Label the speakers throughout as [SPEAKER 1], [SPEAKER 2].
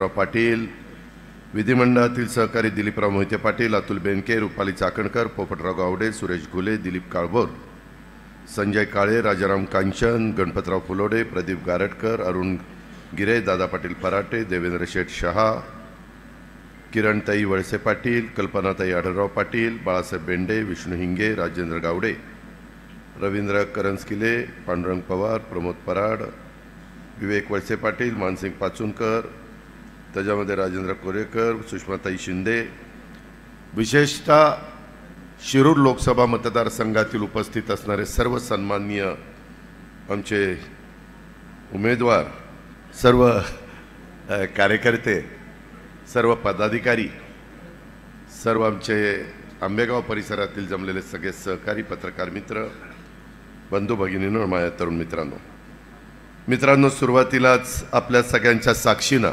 [SPEAKER 1] पाटील, विधिमंडळातील सहकारी दिलीपराव मोहिते पाटील, अतुल बेनके, रुपाली चाकणकर, पोपटराव गावडे, सुरेश घुले, दिलीप काळभोर, संजय काळे, राजाराम कांचन, गणपतराव फुलोडे, प्रदीप गारटकर, अरुण गिरे, दादा पाटील पराटे, देवेंद्र शेठ शहा, किरणताई वळसे पाटील, कल्पनाताई आढळराव पाटील, बाळासाहेब बेंडे, विष्णू हिंगे, राजेंद्र गावडे, रवींद्र करंजकिले, पांडुरंग पवार, प्रमोद पराड, विवेक वळसे पाटील, मानसिंग पाचुनकर, त्याच्यामध्ये राजेंद्र कोरेकर, सुषमाताई शिंदे, विशेषतः शिरूर लोकसभा मतदारसंघातील उपस्थित असणारे सर्व सन्माननीय आमचे उमेदवार, सर्व कार्यकर्ते, सर्व पदाधिकारी, सर्व आमचे आंबेगाव परिसरातील जमलेले सगळे सहकारी, पत्रकार मित्र, बंधू भगिनींनो, माझ्या तरुण मित्रांनो, सुरुवातीलाच आपल्या सगळ्यांच्या साक्षीनं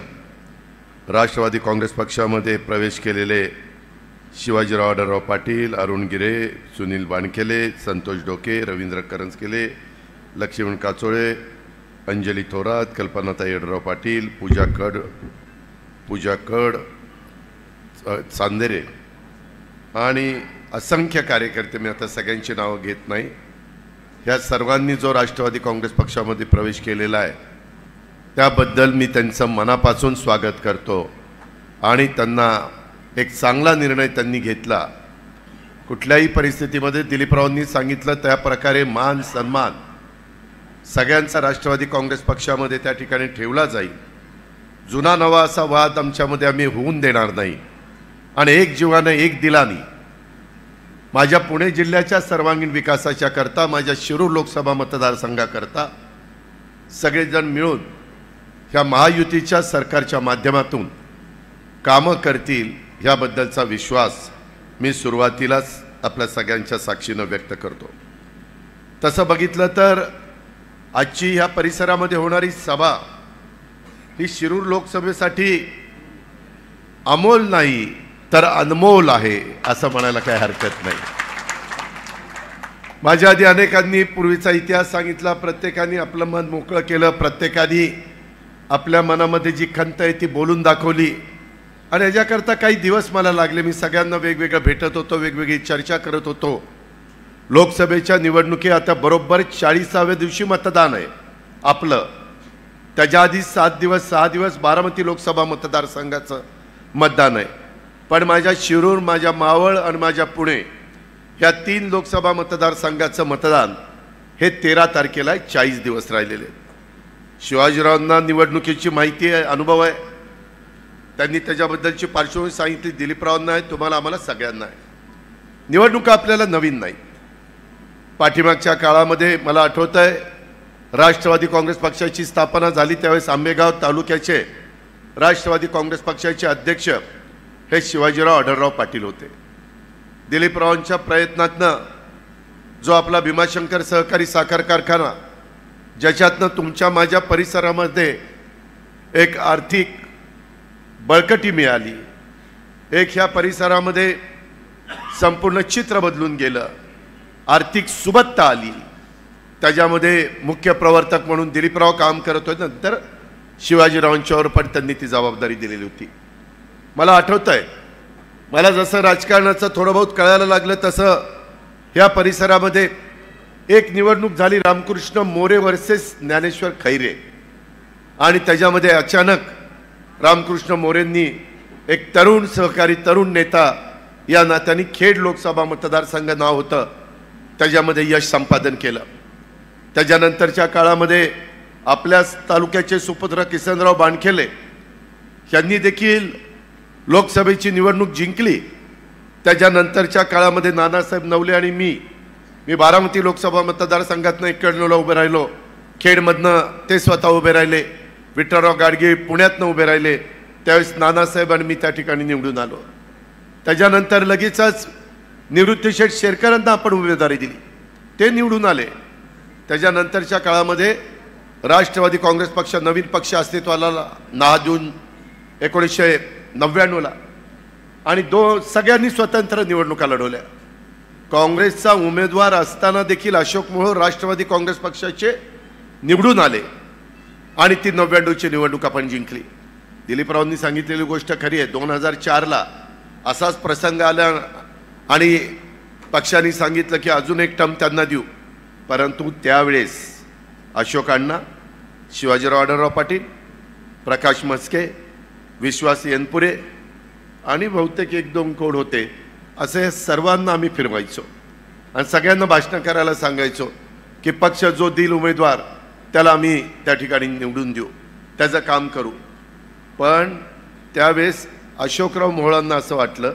[SPEAKER 1] राष्ट्रवादी काँग्रेस पक्षामध्ये प्रवेश केलेले शिवाजीराव आढळराव पाटील, अरुण गिरे, सुनील बाणकेले, संतोष डोके, रवींद्र करंजकेले, लक्ष्मण काचोळे, अंजली थोरात, कल्पनाताई आढळराव पाटील, पूजा कड, चांदेरे आणि असंख्य कार्यकर्ते, मी आता सगळ्यांची नावं घेत नाही, ह्या सर्वांनी जो राष्ट्रवादी काँग्रेस पक्षामध्ये प्रवेश केलेला आहे त्याबद्दल मी त्यांचं मनापासून स्वागत करतो आणि त्यांना एक चांगला निर्णय त्यांनी घेतला। कुठल्याही परिस्थितीमध्ये दिलीपरावांनी सांगितलं त्या प्रकारे मान सन्मान सगळ्यांचा राष्ट्रवादी काँग्रेस पक्षामध्ये त्या ठिकाणी ठेवला जाईल। जुना नवा असा वाद आमच्यामध्ये आम्ही होऊन देणार नाही आणि एक जीवाने एक दिलानी माझ्या पुणे जिल्ह्याच्या सर्वांगीण विकासाच्या करता, माझ्या शिरूर लोकसभा मतदारसंघाकरता सगळेजण मिळून ह्या महायुतीच्या सरकारच्या माध्यमातून कामं करतील ह्याबद्दलचा विश्वास मी सुरुवातीलाच आपल्या सगळ्यांच्या साक्षीनं व्यक्त करतो। तसं बघितलं तर आजची ह्या परिसरामध्ये होणारी सभा ही शिरूर लोकसभेसाठी अमोल नाही तर अनमोल आहे असं म्हणायला काही हरकत नाही। माझ्या आधी अनेकांनी पूर्वीचा इतिहास सांगितला, प्रत्येकाने आपलं मन मोकळं केलं, प्रत्येकाने आपल्या मनामध्ये जी खंत आहे ती बोलून दाखवली आणि याच्याकरता काही दिवस मला लागले। मी सगळ्यांना वेगवेगळं भेटत होतो, वेगवेगळी चर्चा करत होतो। लोकसभेच्या निवडणुकी आता बरोबर 40व्या दिवशी मतदान आहे आपलं, त्याच्या आधी 6 दिवस बारामती लोकसभा मतदारसंघाचं मतदान आहे। पण माझ्या शिरूर, माझ्या मावळ आणि माझ्या पुणे या 3 लोकसभा मतदारसंघाचं मतदान हे 13 तारखेला 40 दिवस राहिलेले आहेत। शिवाजीरावांना निवडणुकीची माहिती आहे, अनुभव आहे, त्यांनी त्याच्याबद्दलची पार्श्वभूमी सांगितली, दिलीपरावांना आहे, तुम्हाला आम्हाला सगळ्यांना आहे। निवडणुका आपल्याला नवीन नाही, पाठीमागच्या काळामध्ये मला आठवतं आहे राष्ट्रवादी काँग्रेस पक्षाची स्थापना झाली त्यावेळेस आंबेगाव तालुक्याचे राष्ट्रवादी काँग्रेस पक्षाचे अध्यक्ष हे शिवाजीराव आढळराव पाटील होते। दिलीपरावांच्या प्रयत्नातनं जो आपला भीमाशंकर सहकारी साखर कारखाना, ज्याच्यातनं तुमच्या माझ्या परिसरामध्ये एक आर्थिक बळकटी मिळाली, एक ह्या परिसरामध्ये संपूर्ण चित्र बदलून गेलं, आर्थिक सुबत्ता आली, त्याच्यामध्ये मुख्य प्रवर्तक म्हणून दिलीपराव काम करत होते। नंतर शिवाजीरावांच्यावर पण त्यांनी ती जबाबदारी दिलेली होती। मला आठवतं आहे, मला जसं राजकारणाचं थोडं बहुत कळायला लागलं तसं ह्या परिसरामध्ये एक निवडणूक झाली, रामकृष्ण मोरे वर्सेस ज्ञानेश्वर खैरे, आणि त्याच्यामध्ये अचानक रामकृष्ण मोरेंनी एक तरुण सहकारी, तरुण नेता या नात्याने खेड लोकसभा मतदारसंघ नाव होतं त्याच्यामध्ये यश संपादन केलं। त्याच्यानंतरच्या काळामध्ये आपल्याच तालुक्याचे सुपुत्र किसनराव बाणकेले यांनी देखील लोकसभेची निवडणूक जिंकली। त्याच्यानंतरच्या काळामध्ये नानासाहेब नवले आणि मी बारामती लोकसभा मतदारसंघातनं 91ला उभे राहिलो, खेडमधनं ते स्वतः उभे राहिले, विठ्ठलराव गाडगे पुण्यातनं उभे राहिले, त्यावेळेस नानासाहेब आणि मी त्या ठिकाणी निवडून आलो। त्याच्यानंतर लगेचच निवृत्तीशेठ शेरकरांना आपण उमेदवारी दिली, ते निवडून आले। त्याच्यानंतरच्या काळामध्ये राष्ट्रवादी काँग्रेस पक्ष नवीन पक्ष अस्तित्वाला आला 9 जून 1999ला आणि सगळ्यांनी स्वतंत्र निवडणुका लढवल्या। काँग्रेसचा उमेदवार असताना देखील अशोक मोहोळ राष्ट्रवादी काँग्रेस पक्षाचे निवडून आले आणि ती 99ची निवडणूक आपण जिंकली। दिलीपरावांनी सांगितलेली गोष्ट खरी आहे. 2004ला असाच प्रसंग आला आणि पक्षाने सांगितलं की अजून एक टर्म त्यांना देऊ, परंतु त्यावेळेस अशोक अण्णा, शिवाजीराव आढळराव पाटील, प्रकाश मस्के, विश्वास येनपुरे आणि बहुतेक 1-2 कोण होते, असे सर्वांना आम्ही फिरवायचो आणि सगळ्यांना भाषण करायला सांगायचो की पक्ष जो देईल उमेदवार त्याला आम्ही त्या ठिकाणी निवडून देऊ, त्याचं काम करू. पण त्यावेळेस अशोकराव मोहोळांना असं वाटलं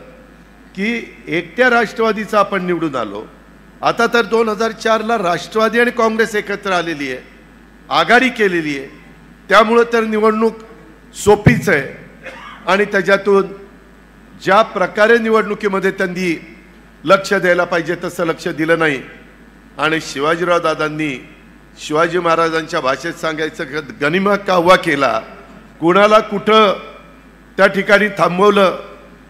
[SPEAKER 1] की एकट्या राष्ट्रवादीचा आपण निवडून आलो, आता तर 2004ला राष्ट्रवादी आणि काँग्रेस एकत्र आलेली आहे, आघाडी केलेली आहे, त्यामुळं तर निवडणूक सोपीच आहे. आणि त्याच्यातून ज्या प्रकारे निवडणुकीमध्ये त्यांनी लक्ष द्यायला पाहिजे तसं लक्ष दिलं नाही. आणि शिवाजीराव दादांनी शिवाजी महाराजांच्या भाषेत सांगायचं गनिमा काव्वा केला, कुणाला कुठं त्या ठिकाणी थांबवलं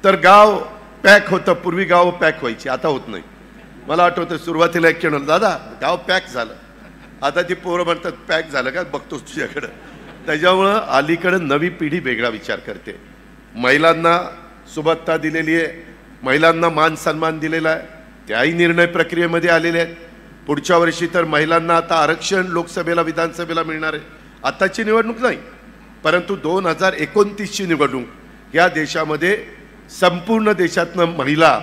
[SPEAKER 1] तर गाव पॅक होतं. पूर्वी गाव पॅक व्हायची, आता होत नाही. मला आठवतं सुरुवातीला एक म्हणलं, दादा गाव पॅक झालं, आता ती पोरं म्हणतात पॅक झालं का, बघतोच तुझ्याकडं. त्याच्यामुळं अलीकडं नवी पिढी वेगळा विचार करते. महिलांना सुबत्ता दिलेली आहे, महिलांना मान सन्मान दिलेला आहे, त्याही निर्णय प्रक्रियेमध्ये आलेले आहेत. पुढच्या वर्षी तर महिलांना आता आरक्षण लोकसभेला विधानसभेला मिळणार आहे. आताची निवडणूक नाही, परंतु 2029ची निवडणूक या देशामध्ये संपूर्ण देशातनं महिला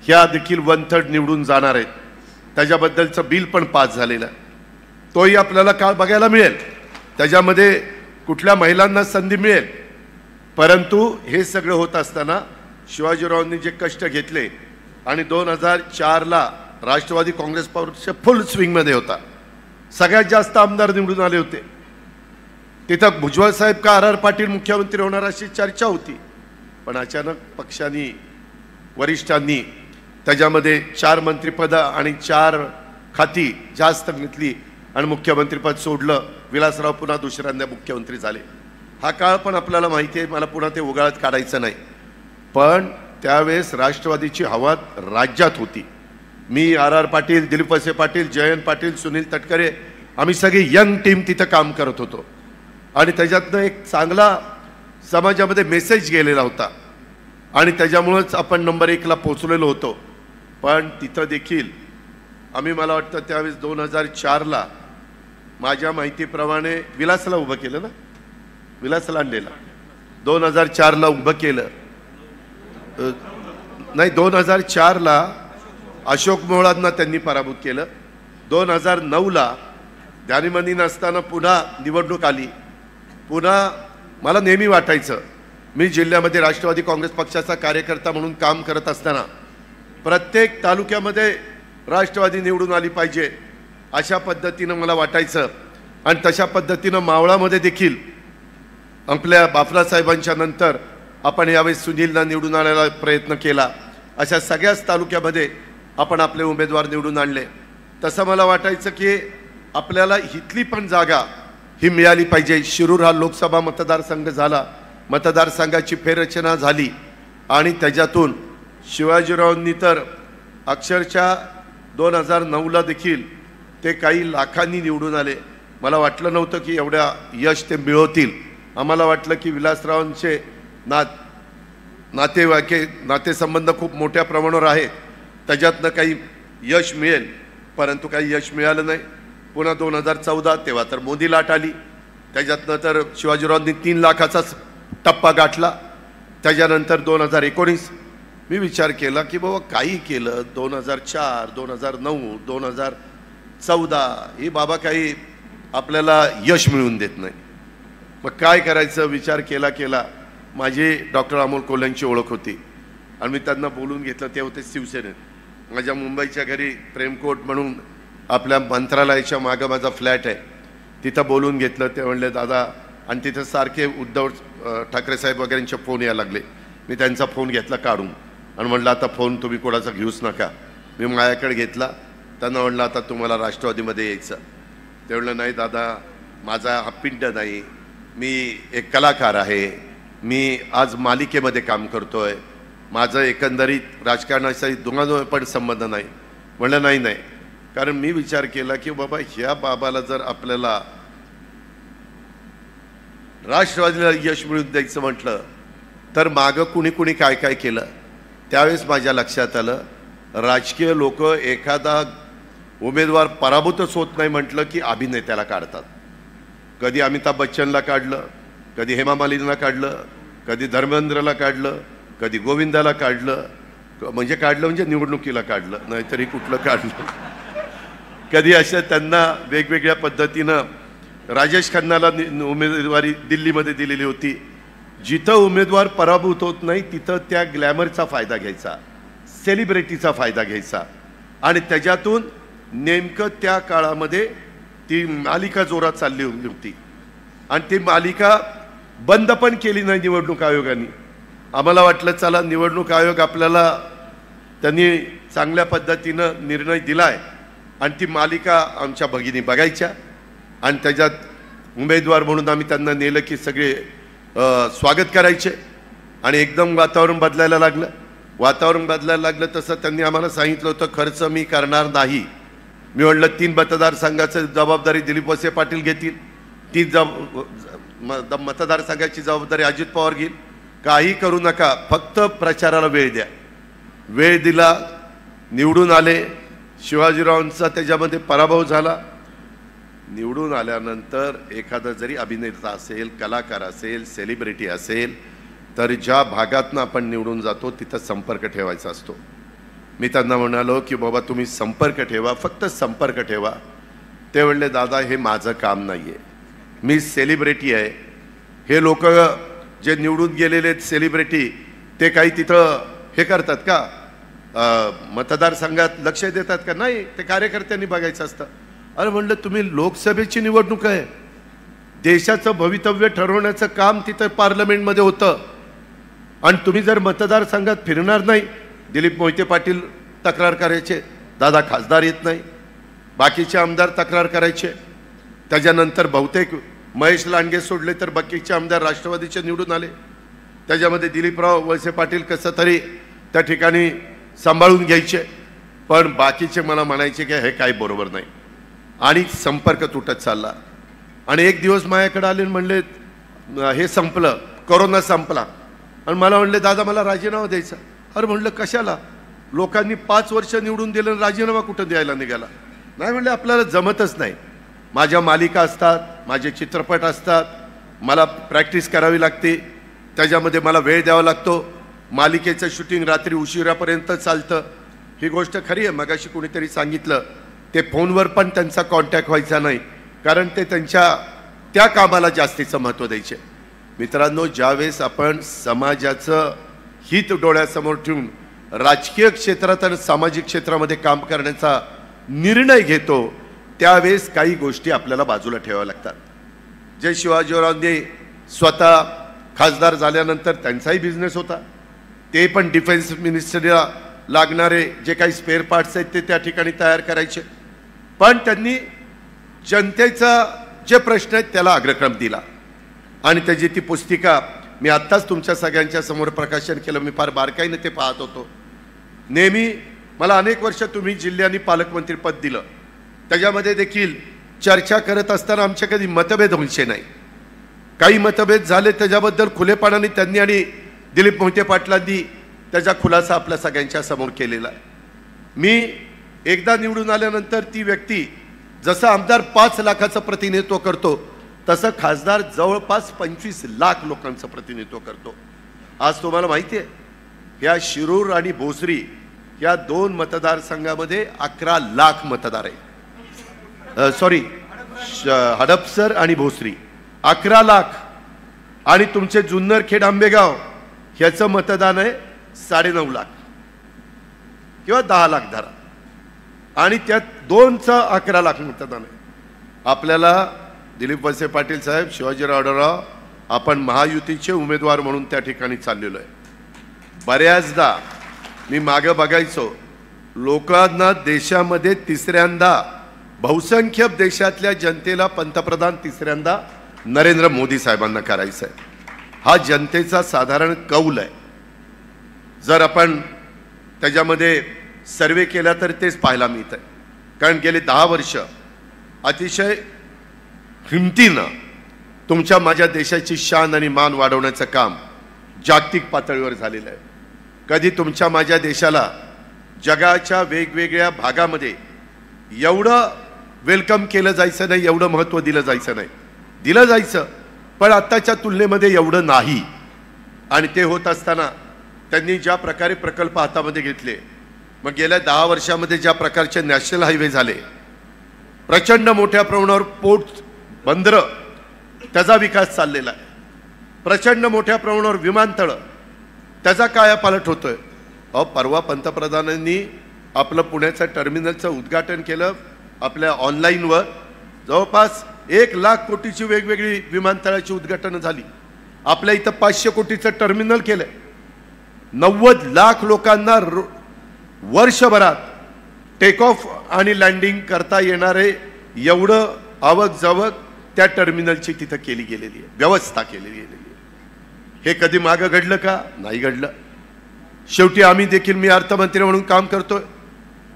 [SPEAKER 1] ह्या देखील 1/3 निवडून जाणार आहेत. त्याच्याबद्दलचं बिल पण पास झालेलं आहे, तोही आपल्याला काळ बघायला मिळेल. त्याच्यामध्ये कुठल्या महिलांना संधी मिळेल. परंतु हे सगळं होत असताना शिवाजीरावांनी जे कष्ट घेतले आणि 2004ला राष्ट्रवादी काँग्रेस पक्ष फुल स्विंगमध्ये होता, सगळ्यात जास्त आमदार निवडून आले होते. तिथं भुजबळ साहेब का आर पाटील मुख्यमंत्री होणार अशी चर्चा होती. पण अचानक पक्षांनी वरिष्ठांनी त्याच्यामध्ये 4 मंत्रिपद आणि 4 खाती जास्त घेतली आणि मुख्यमंत्रीपद सोडलं. विलासराव पुन्हा दुसऱ्यांदा मुख्यमंत्री झाले. हा काळ पण आपल्याला माहिती आहे, मला पुन्हा ते उगाळत काढायचं नाही. पण त्यावेळेस राष्ट्रवादीची हवा राज्यात होती. मी आर पाटील, दिलीप वळसे पाटील, जयंत पाटील, सुनील तटकरे, आम्ही सगळी यंग टीम तिथं काम करत होतो आणि त्याच्यातनं एक चांगला समाजामध्ये मेसेज गेलेला होता आणि त्याच्यामुळंच आपण नंबर 1ला पोचलेलो होतो. पण तिथं देखील आम्ही, मला वाटतं त्यावेळेस 2004ला माझ्या माहितीप्रमाणे विलासला उभं केलं ना, विलासला आणलेला 2004ला उभं केलं नाही, 2004ला अशोक मोहोळांना त्यांनी पराभूत केलं. 2009ला ध्यानीमनी नसताना पुन्हा निवडणूक आली. पुन्हा मला नेहमी वाटायचं, मी जिल्ह्यामध्ये राष्ट्रवादी काँग्रेस पक्षाचा कार्यकर्ता म्हणून काम करत असताना प्रत्येक तालुक्यामध्ये राष्ट्रवादी निवडून आली पाहिजे अशा पद्धतीनं मला वाटायचं. आणि तशा पद्धतीनं मावळामध्ये देखील आपल्या बापरासाहेबांच्या नंतर आपण यावेळेस सुनीलला निवडून आणायला प्रयत्न केला. अशा सगळ्याच तालुक्यामध्ये आपण आपले उमेदवार निवडून आणले. तसं मला वाटायचं की आपल्याला इथली पण जागा ही मिळाली पाहिजे. शिरूर हा लोकसभा मतदारसंघ झाला, मतदारसंघाची फेररचना झाली आणि त्याच्यातून शिवाजीरावांनी तर अक्षरशः 2009ला देखील ते काही लाखांनी निवडून आले. मला वाटलं नव्हतं की एवढ्या यश ते मिळवतील. आम्हाला वाटलं की विलासरावांचे नातेसंबंध खूप मोठ्या प्रमाणावर आहेत, त्याच्यातनं काही यश मिळेल, परंतु काही यश मिळालं नाही. पुन्हा 2014 तेव्हा तर मोदी लाट आली, त्याच्यातनं तर शिवाजीरावांनी 3 लाखाचाच टप्पा गाठला. त्याच्यानंतर 2019 मी विचार केला की बाबा काही केलं, 2004, 2009, 2014 ही बाबा काही आपल्याला यश मिळवून देत नाही. मग काय करायचं विचार केला. माझी डॉक्टर अमोल कोल्ह्यांची ओळख होती आणि मी त्यांना बोलून घेतलं. ते होते शिवसेनेत. माझ्या मुंबईच्या घरी प्रेमकोट म्हणून आपल्या मंत्रालयाच्या मागं माझा फ्लॅट आहे, तिथं बोलून घेतलं. ते म्हणले दादा, आणि तिथं सारखे उद्धव ठाकरे साहेब वगैरेंचे फोन यायला लागले. मी त्यांचा फोन घेतला काढून आणि म्हणलं आता फोन तुम्ही कोणाचा घेऊच नका. मी माझ्याकडे घेतला. त्यांना म्हणलं आता तुम्हाला राष्ट्रवादीमध्ये यायचं. ते म्हणलं नाही दादा, माझा हा पिंड नाही, मी एक कलाकार आहे, मी आज मालिकेमध्ये काम करतोय, माझं एकंदरीत राजकारणाशी दोघांना पण संबंध नाही. म्हणलं नाही, कारण मी विचार केला की बाबा ह्या बाबाला जर आपल्याला राष्ट्रवादीला यश मिळवून द्यायचं म्हटलं तर मागं कुणी कुणी काय काय केलं त्यावेळेस माझ्या लक्षात आलं, राजकीय लोक एखादा उमेदवार पराभूतच होत नाही म्हटलं की अभिनेत्याला काढतात. कधी अमिताभ बच्चनला काढलं, कधी हेमा मालिनीला काढलं, कधी धर्मेंद्रला काढलं, कधी गोविंदाला काढलं, म्हणजे निवडणुकीला काढलं, नाहीतरी कुठलं काढलं. कधी अशा त्यांना वेगवेगळ्या पद्धतीनं राजेश खन्नाला उमेदवारी दिल्लीमध्ये दिलेली होती. जिथं उमेदवार पराभूत होत नाही तिथं त्या ग्लॅमरचा फायदा घ्यायचा, सेलिब्रिटीचा फायदा घ्यायचा आणि त्याच्यातून नेमकं त्या काळामध्ये ती मालिका जोरात चालली होती आणि ती मालिका बंद पण केली नाही निवडणूक आयोगाने. आम्हाला वाटलं चला निवडणूक आयोग आपल्याला त्यांनी चांगल्या पद्धतीनं निर्णय दिलाय आणि ती मालिका आमच्या भगिनी बघायच्या आणि त्याच्यात उमेदवार म्हणून आम्ही त्यांना नेलं की सगळे स्वागत करायचे आणि एकदम वातावरण बदलायला लागलं. वातावरण बदलायला लागलं तसं त्यांनी आम्हाला सांगितलं होतं खर्च मी करणार नाही. मी म्हणलं 3 मतदारसंघाची जबाबदारी दिलीप वळसे पाटील घेतील, 3 मतदारसंघाची जबाबदारी अजित पवार घेईल, काही करू नका, फक्त प्रचाराला वेळ द्या. वेळ दिला, निवडून आले. शिवाजीरावांचा त्याच्यामध्ये पराभव झाला. निवडून आल्यानंतर एखादा जरी अभिनेता असेल, कलाकार असेल, सेलिब्रिटी असेल तर ज्या भागातनं आपण निवडून जातो तिथं संपर्क ठेवायचा असतो. मी त्यांना म्हणालो की बाबा तुम्ही संपर्क ठेवा, फक्त संपर्क ठेवा. ते म्हणले दादा हे माझं काम नाही आहे, मी सेलिब्रिटी आहे. हे लोक जे निवडून गेलेले सेलिब्रिटी ते काही तिथं हे करतात का, मतदारसंघात लक्ष देतात का? नाही, ते कार्यकर्त्यांनी बघायचं असतं. अरे म्हणलं तुम्ही लोकसभेची निवडणूक आहे, देशाचं भवितव्य ठरवण्याचं काम तिथं पार्लमेंटमध्ये होतं आणि तुम्ही जर मतदारसंघात फिरणार नाही. दिलीप मोहिते पाटील तक्रार करायचे, दादा खासदार येत नाही. बाकीचे आमदार तक्रार करायचे. त्याच्यानंतर बहुतेक महेश लांडगे सोडले तर बाकीचे आमदार राष्ट्रवादीचे निवडून आले. त्याच्यामध्ये दिलीपराव वळसे पाटील कसं तरी त्या ठिकाणी सांभाळून घ्यायचे, पण बाकीचे मला म्हणायचे की हे काही बरोबर नाही आणि संपर्क तुटत चालला. आणि एक दिवस माझ्याकडे आले म्हणले हे संपलं, कोरोना संपला आणि मला म्हणले दादा मला राजीनामा द्यायचा. अरे म्हणलं कशाला, लोकांनी 5 वर्ष निवडून दिलं, राजीनामा कुठं द्यायला निघाला? नाही म्हणले आपल्याला जमतच नाही, माझ्या मालिका असतात, माझे चित्रपट असतात, मला प्रॅक्टिस करावी लागते, त्याच्यामध्ये मला वेळ द्यावा लागतो. मालिकेचं शूटिंग रात्री उशिरापर्यंत चालतं. ही गोष्ट खरी आहे. मगाशी कोणीतरी सांगितलं ते फोनवर पण त्यांचा कॉन्टॅक्ट व्हायचा नाही, कारण ते त्यांच्या त्या कामाला जास्तीचं महत्त्व द्यायचे. मित्रांनो, ज्यावेळेस आपण समाजाचं हित डोळ्यासमोर ठेवून राजकीय क्षेत्रात आणि सामाजिक क्षेत्रामध्ये काम करण्याचा निर्णय घेतो त्यावेळेस काही गोष्टी आपल्याला बाजूला ठेवाव्या लागतात. जे शिवाजीरावांनी स्वतः खासदार झाल्यानंतर त्यांचाही बिझनेस होता, ते पण डिफेन्स मिनिस्टरीला लागणारे जे काही स्पेअर पार्ट्स आहेत ते त्या ठिकाणी तयार करायचे. पण त्यांनी जनतेचा जे प्रश्न आहेत त्याला अग्रक्रम दिला आणि त्याची ती पुस्तिका मी आत्ताच तुमच्या सगळ्यांच्या समोर प्रकाशन केलं. मी फार बारकाईने ते पाहत होतो. नेहमी मला अनेक वर्ष तुम्ही जिल्ह्यांनी पालकमंत्रीपद दिलं, त्याच्यामध्ये देखील चर्चा करत असताना आमचे कधी मतभेद व्हायचे नाही. काही मतभेद झाले त्याच्याबद्दल खुलेपणाने त्यांनी आणि दिलीप मोहिते पाटलांनी त्याचा खुलासा आपल्या सगळ्यांच्या समोर केलेला आहे. मी एकदा निवडून आल्यानंतर ती व्यक्ती जसं आमदार 5 लाखाचं प्रतिनिधित्व करतो तसं खासदार जवळपास 25 लाख लोकांचं प्रतिनिधित्व करतो. आज तुम्हाला माहिती आहे या शिरूर आणि भोसरी या 2 मतदारसंघामध्ये 11 लाख मतदार आहे. सॉरी, हडपसर आणि भोसरी 11 लाख आणि तुमचे जुन्नरखेड आंबेगाव ह्याचं मतदान आहे 9.5 लाख किंवा 10 लाख धरा आणि त्यात 2चं 11 लाख मतदान आहे. आपल्याला दिलीप वळसे पाटील साहेब, शिवाजीराव आढळराव आपण महायुतीचे उमेदवार म्हणून त्या ठिकाणी चाललेलो आहे. बऱ्याचदा मी मागं बघायचो लोकांना देशामध्ये तिसऱ्यांदा बहुसंख्य देशातल्या जनतेला पंतप्रधान तिसऱ्यांदा नरेंद्र मोदी साहेबांना करायचं आहे. हा जनतेचा साधारण कौल आहे. जर आपण त्याच्यामध्ये सर्वे केला तर तेच पाहायला मिळत आहे. कारण गेले 10 वर्ष अतिशय हिमतीनं तुमच्या माझ्या देशाची शान आणि मान वाढवण्याचं काम जागतिक पातळीवर झालेलं आहे। कधी तुमच्या माझ्या देशाला जगाच्या वेगवेगळ्या भागामध्ये एवढं वेलकम केलं जायचं नाही, एवढं महत्त्व दिलं जायचं नाही, दिलं जायचं पण आत्ताच्या तुलनेमध्ये एवढं नाही। आणि ते होत असताना त्यांनी ज्या प्रकारे प्रकल्प हातामध्ये घेतले, मग गेल्या 10 वर्षामध्ये ज्या प्रकारचे नॅशनल हायवे झाले, प्रचंड मोठ्या प्रमाणावर पोर्ट बंदरं त्याचा विकास चाललेला आहे, प्रचंड मोठ्या प्रमाणावर विमानतळ त्याचा कायापालट होतोय। परवा पंतप्रधानांनी आपलं पुण्याचं टर्मिनलचं उद्घाटन केलं, आपल्या ऑनलाईनवर जवळपास 1 लाख कोटीची वेगवेगळी विमानतळाची उद्घाटनं झाली। आपल्या इथं 500 कोटीचं टर्मिनल केलंय, 90 लाख लोकांना वर्षभरात टेक ऑफ आणि लँडिंग करता येणारे एवढं आवक जावक त्या टर्मिनलची तिथं केली गेलेली आहे, व्यवस्था केली गेलेली आहे। हे कधी मागं घडलं का? नाही घडलं। शेवटी आम्ही देखील, मी अर्थमंत्री म्हणून काम करतोय,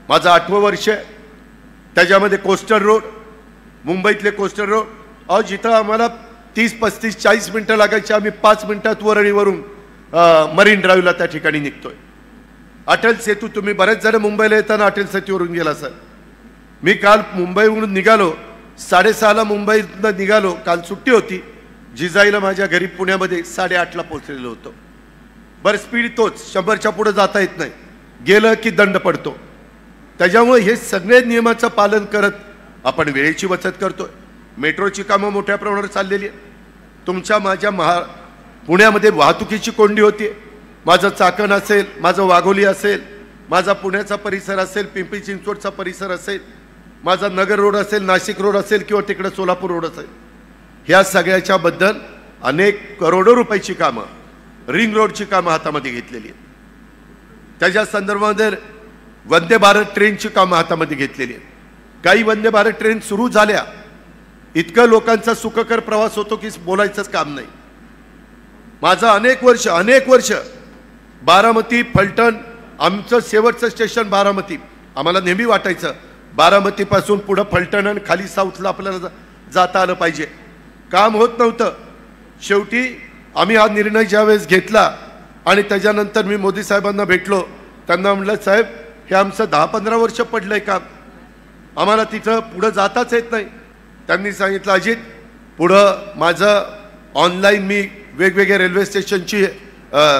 [SPEAKER 1] माझं 8वं वर्ष आहे, त्याच्यामध्ये कोस्टल रोड, मुंबईतले कोस्टल रोड, जिथं आम्हाला 30, 35, 40 मिनटं लागायची, आम्ही 5 मिनिटात वरळीवरून मरीन ड्राईव्हला त्या ठिकाणी निघतोय। अटल सेतू, तुम्ही बरेच जण मुंबईला येताना अटल सेतूवरून गेला सर, मी काल मुंबईवरून निघालो, 6:30ला मुंबईतनं निघालो, काल सुट्टी होती, जिजाईला माझ्या घरी पुण्यामध्ये 8:30ला पोहोचलेलो होतो। बरं स्पीड तोच, 100च्या पुढे जाता येत नाही, गेलं की दंड पडतो। त्याच्यामुळे हे सगळे नियमाचं पालन करत आपण वेळेची बचत करतोय। मेट्रोची कामं मोठ्या प्रमाणावर चाललेली आहे। तुमच्या माझ्या पुण्यामध्ये वाहतुकीची कोंडी होती, माझं चाकण असेल, माझं वाघोली असेल, माझा पुण्याचा परिसर असेल, पिंपरी चिंचवडचा परिसर असेल, माझा नगर रोड असेल, नाशिक रोड असेल किंवा तिकडे सोलापूर रोड असेल, ह्या सगळ्याच्या बद्दल अनेक करोडो रुपयाची कामं, रिंग रोडची कामं हातामध्ये घेतलेली आहेत। त्याच्या संदर्भामध्ये वंदे भारत ट्रेनची कामं हातामध्ये घेतलेली आहेत। काही वंदे भारत ट्रेन सुरू झाल्या, इतकं लोकांचा सुखकर प्रवास होतो की बोलायचंच काम नाही। माझं अनेक वर्ष बारामती, फलटण, आमचं शेवटचं स्टेशन बारामती, आम्हाला नेहमी वाटायचं बारामतीपासून पुढं फलटण आणि खाली साऊथला आपल्याला जाता आलं पाहिजे, काम होत नव्हतं। शेवटी आम्ही हा निर्णय ज्यावेळेस घेतला आणि त्याच्यानंतर मी मोदी साहेबांना भेटलो, त्यांना म्हटलं साहेब हे आमचं 10-15 वर्ष पडलंय काम, आम्हाला तिथं पुढं जाताच येत नाही। त्यांनी सांगितलं अजित, पुढं माझं ऑनलाईन मी वेगवेगळ्या रेल्वे स्टेशनची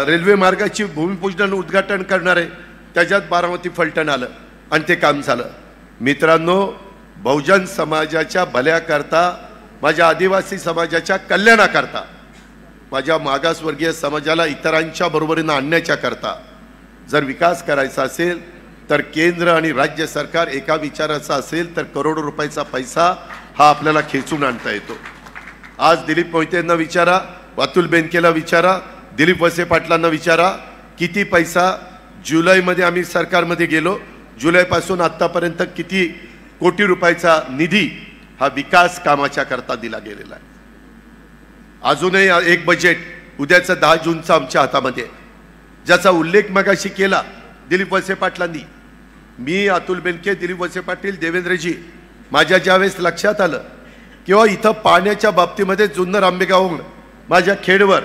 [SPEAKER 1] रेल्वे मार्गाची भूमिपूजन उद्घाटन करणार आहे, त्याच्यात बारामती फलटण आलं आणि ते काम झालं। मित्रांनो, बहुजन समाजाच्या भल्याकरता, माझ्या आदिवासी समाजाच्या कल्याणाकरता, माझ्या मागासवर्गीय समाजाला इतरांच्या बरोबरीनं आणण्याच्या करता जर विकास करायचा असेल तर केंद्र आणि राज्य सरकार एका विचाराचा असेल तर करोडो रुपयाचा पैसा हा आपल्याला खेचून आणता येतो। आज दिलीप मोहितेंना विचारा, अतुल बेनकेला विचारा, दिलीप वळसे पाटलांना विचारा, किती पैसा जुलैमध्ये आम्ही सरकारमध्ये गेलो, जुलैपासून आत्तापर्यंत किती कोटी रुपयाचा निधी हा विकास कामाच्या करता दिला गेलेला आहे। अजूनही एक बजेट उद्याचं 10 जूनचं आमच्या हातामध्ये, ज्याचा उल्लेख मगाशी केला दिलीप वळसे पाटलांनी। मी, अतुल बेनके, दिलीप वळसे पाटील, देवेंद्रजी, माझ्या ज्यावेळेस लक्षात आलं किंवा इथं पाण्याच्या बाबतीमध्ये जुन्नर आंबेगावहून माझ्या खेडवर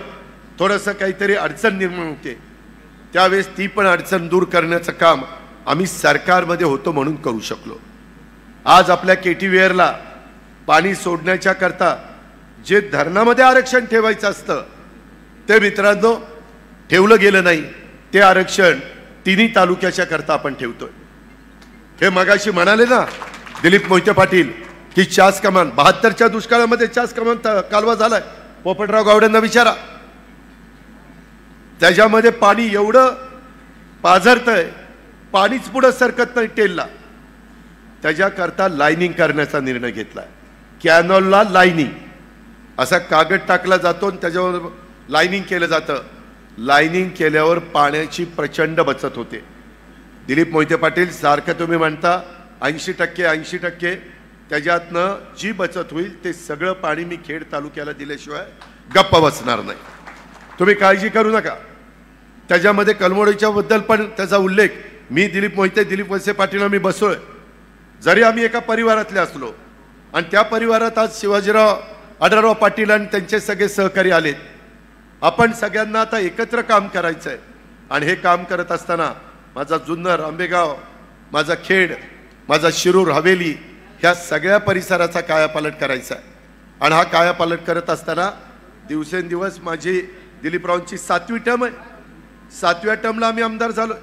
[SPEAKER 1] थोडंसं काहीतरी अडचण निर्माण होते, त्यावेळेस ती पण अडचण दूर करण्याचं काम आम्ही सरकारमध्ये होतो म्हणून करू शकलो। आज आपल्या केटीवेअरला पाणी सोडण्याच्या करता जे धरणामध्ये आरक्षण ठेवायचं असतं ते मित्रांनो ठेवलं गेलं नाही, ते आरक्षण तिन्ही तालुक्याच्या करता आपण ठेवतोय। हे मगाशी म्हणाले ना दिलीप मोहिते पाटील की चास कमान, 72च्या दुष्काळामध्ये चास कमान कालवा झालाय, पोपटराव गावडेंना विचारा, त्याच्यामध्ये पाणी एवढं पाझरतंय, पाणीच पुढं सरकत नाही टेलला, त्याच्याकरता लाईनिंग करण्याचा निर्णय घेतलाय। कॅनॉलला लाईनिंग असा कागद टाकला जातो आणि त्याच्यावर लाईनिंग केलं जातं, लाईनिंग केल्यावर पाण्याची प्रचंड बचत होते। दिलीप मोहिते पाटील सारखं तुम्ही म्हणता 80%, त्याच्यातनं जी बचत होईल ते सगळं पाणी मी खेड तालुक्याला दिल्याशिवाय गप्प बसणार नाही, तुम्ही काळजी करू नका। त्याच्यामध्ये कलमोडीच्या बद्दल पण त्याचा उल्लेख, मी दिलीप मोहिते, दिलीप वळसे पाटील आम्ही बसलोय, जरी आम्ही एका परिवारातले असलो आणि त्या परिवारात आज शिवाजीराव आढळराव पाटील आणि त्यांचे सगळे सहकारी आलेत. आपण सगळ्यांना आता एकत्र काम करायचं आहे आणि हे काम करत असताना माझा जुन्नर, आंबेगाव, माझा खेड, माझा शिरूर, हवेली ह्या सगळ्या परिसराचा कायापालट करायचा आहे. आणि हा कायापालट करत असताना दिवसेंदिवस माझी दिलीपरावांची 7वी टर्म आहे. 7व्या टर्मला आम्ही आमदार झालो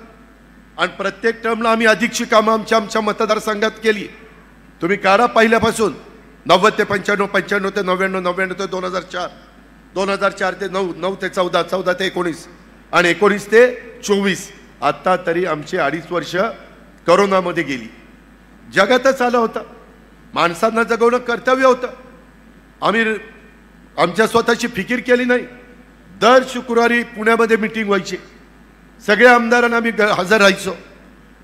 [SPEAKER 1] आणि प्रत्येक टर्मला आम्ही अधिकची कामं आमच्या मतदारसंघात केली. तुम्ही काढा पहिल्यापासून 90 ते 95, 95 ते 99, 99 ते 2004, 2004 ते 9, 9 ते 14, 14 ते 19 आणि 19 ते 24. आता तरी आमची 2.5 वर्ष करोनामध्ये गेली. जगातच आलं होतं. माणसांना जगवणं कर्तव्य होतं. आम्ही आमच्या स्वतःची फिकीर केली नाही. दर शुक्रवारी पुण्यामध्ये मीटिंग व्हायची. सगळ्या आमदारांना आम्ही हजर राहायचो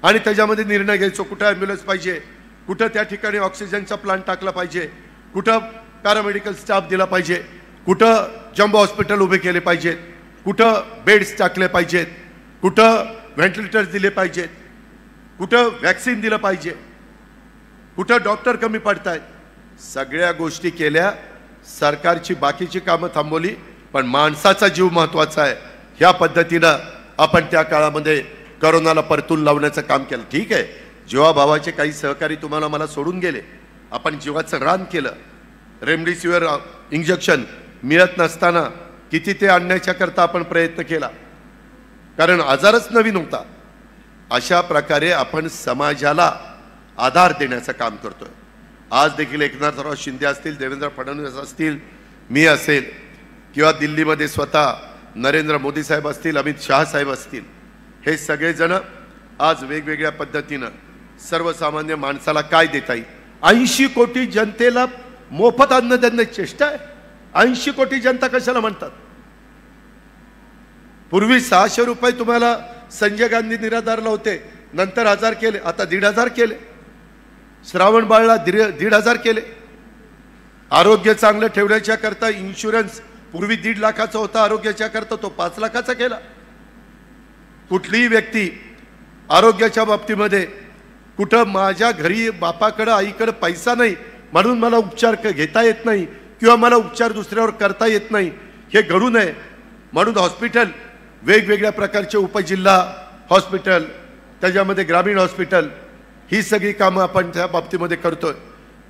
[SPEAKER 1] आणि त्याच्यामध्ये निर्णय घ्यायचो. कुठं ॲम्ब्युलन्स पाहिजे, कुठं त्या ठिकाणी ऑक्सिजनचा प्लांट टाकला पाहिजे, कुठं पॅरामेडिकल स्टाफ दिला पाहिजे, कुठं जम्बो हॉस्पिटल उभे केले पाहिजेत, कुठं बेड्स टाकले पाहिजेत, कुठं व्हेंटिलेटर्स दिले पाहिजेत, कुठं वॅक्सिन दिलं पाहिजे, कुठं डॉक्टर कमी पडतायत. सगळ्या गोष्टी केल्या. सरकारची बाकीची कामं थांबवली, पण माणसाचा जीव महत्त्वाचा आहे. ह्या पद्धतीनं आपण त्या काळामध्ये करोनाला परतून लावण्याचं काम केलं. ठीक आहे, जीवाभावाचे काही सहकारी तुम्हाला मला सोडून गेले. आपण जीवाचं रान केलं. रेमडेसिवीर इंजेक्शन मिळत नसताना किती ते आणण्याच्या करता आपण प्रयत्न केला, कारण आजारच नवीन होता. अशा प्रकारे आपण समाजाला आधार देण्याचं काम करतोय. आज देखील एकनाथराव शिंदे असतील, देवेंद्र फडणवीस असतील, मी असेल किंवा दिल्लीमध्ये स्वतः नरेंद्र मोदी साहेब असतील, अमित शाह साहेब असतील, हे सगळेजण आज वेगवेगळ्या पद्धतीनं सर्वसामान्य माणसाला काय देता येईल. 80 कोटी जनतेला मोफत अन्न देण्याची चेष्टा आहे. 80 कोटी जनता कशाला म्हणतात. पूर्वी 600 रुपये तुम्हाला संजय गांधी निराधारला होते, नंतर 1000 केले, आता 1,500 केले. श्रावण बाळला 1,500 केले. आरोग्य चांगलं ठेवण्याच्या करता इन्शुरन्स पूर्वी 1.5 लाखाचा होता, आरोग्याच्या करता तो 5 लाखाचा केला. कुठलीही व्यक्ती आरोग्याच्या बाबतीमध्ये कुठं माझ्या घरी बापाकडं आईकडं पैसा नाही म्हणून मला उपचार घेता येत नाही किंवा मला उपचार दुसऱ्यावर करता येत नाही, हे घडू नये म्हणून हॉस्पिटल, वेगवेगळ्या प्रकारचे उपजिल्हा हॉस्पिटल, त्याच्यामध्ये ग्रामीण हॉस्पिटल, ही सगळी कामं आपण त्या बाबतीमध्ये करतोय.